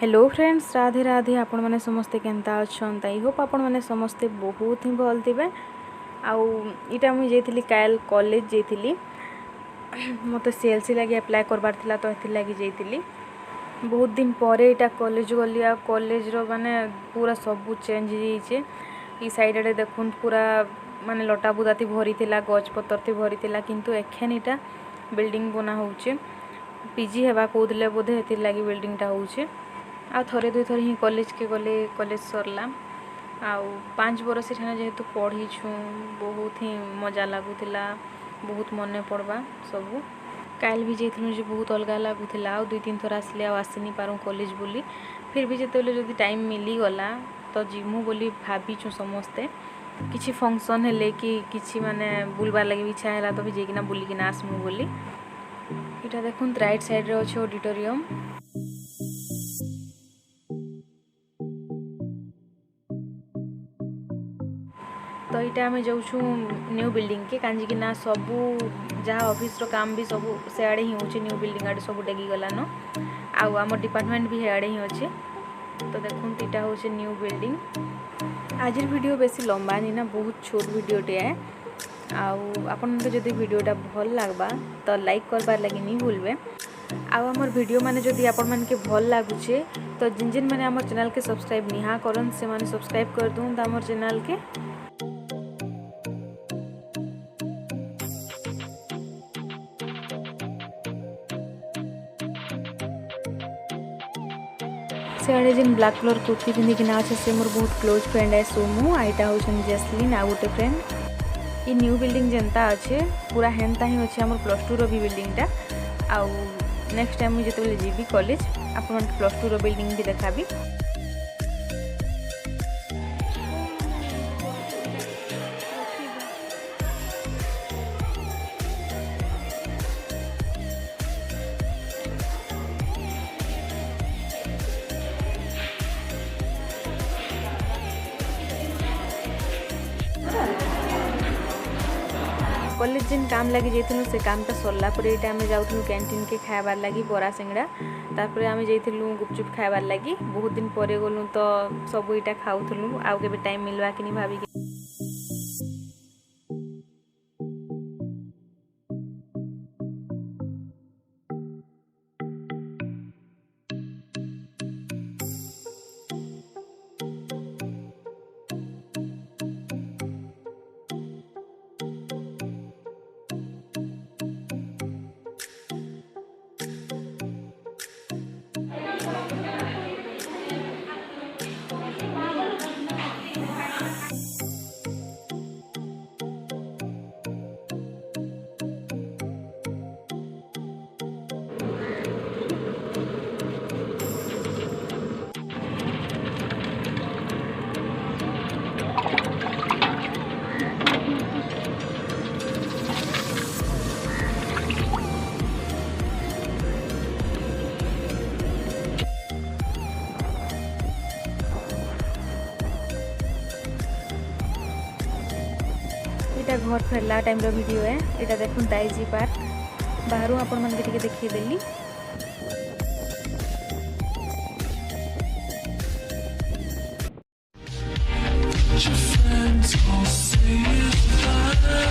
Hello friends, Radhe Radhe. आपण मैंने समस्ते केनता अच्छा आई होप आपण मैंने समस्ते बहुत ही भल थे। आईटा मुझे काल कॉलेज जाइली मत सीएलसी लगे अप्लाई करबार थिला तो ये लगी जाइली। बहुत दिन पर यहाँ कॉलेज गली आ कॉलेज रो माने पूरा सब चेंज हो साइड आड़े देखुन पूरा माने लटा बुदाती भरी थिला गजपतर भरी थिला किंतु एखेन इटा बिल्डिंग बना होचे पीजी हेबा कहते बोधे ये लगी बिल्डिंगटा होचे। आ थरे दुई थर ही कॉलेज के गले कॉलेज सरला आउ 5 बरस एठाने जेहेतु पढ़ी छूँ बहुत ही मजा लगुला बहुत मन पड़वा सबू। काल भी जाइलु जे बहुत अलग लगुला आ 2-3 थर आसले आसनी पारूँ कॉलेज बोली फिर भी जिते जब टाइम मिलीगला तो जिमु बोली भावीचु समस्ते किसी फंक्शन हेले कि किसी माने बुलबार लगे इच्छा है तो भी जाइना बुलिकिना आसमु बोली। इटा देखुन राइट साइड रे अच्छे ऑडिटोरियम। तो यहाँ आम जाऊँ न्यू बिल्डिंग के कहीं सबू जहाँ ऑफिस रो काम भी सब से आड़े ही होचे न्यू बिल्डिंग आड़े सब डेगी गलान आम डिपार्टमेंट भी आड़े ही अच्छे। तो देखुन यहाँ हूँ न्यू बिल्डिंग। आज वीडियो बेसी लंबा नहीं ना बहुत छोट वीडियोटे है आपन जदि वीडियोटा भल लगबा तो लाइक करबार लगी नहीं भूलबे। आमर वीडियो माने जदि आपण मन के भल लागुचे तो जिन जिन माने आमर चैनल के सब्सक्राइब निहा करन से माने सब्सक्राइब कर दूँ आमर चैनल के। सियाड़े जेन ब्लैक कलर कुर्ती पिंधिकिना अच्छे से मोर बहुत क्लोज फ्रेंड है सोमू आईटा हूँ जैसलिन आ गोटे फ्रेंड। ये न्यू बिल्डिंग जेनता अच्छे पूरा हेन्ता ही अच्छे आम +2 रो भी बिल्डिंगटा आउ नेक्स्ट टाइम मुझे जो जीवी कॉलेज आप +2 रो बिल्डिंग भी देखाबी। कॉलेज जिन काम लगी जाइलु से कामटा सरला पर यहाँ आम जाऊँ कैंटीन के खाबार लगी बरा सिंगड़ा तापर आम जाइलु गुपचुप खाबार लगी बहुत दिन पर गलु तो सब यहाँ खाऊलु आउ के टाइम मिलवा कि भाभी। घर फेरला टाइम रो वीडियो है यहाँ देखुन दाइजी पार्क बाहर आपण मन के देखिए देली। Your friends all say it's fine.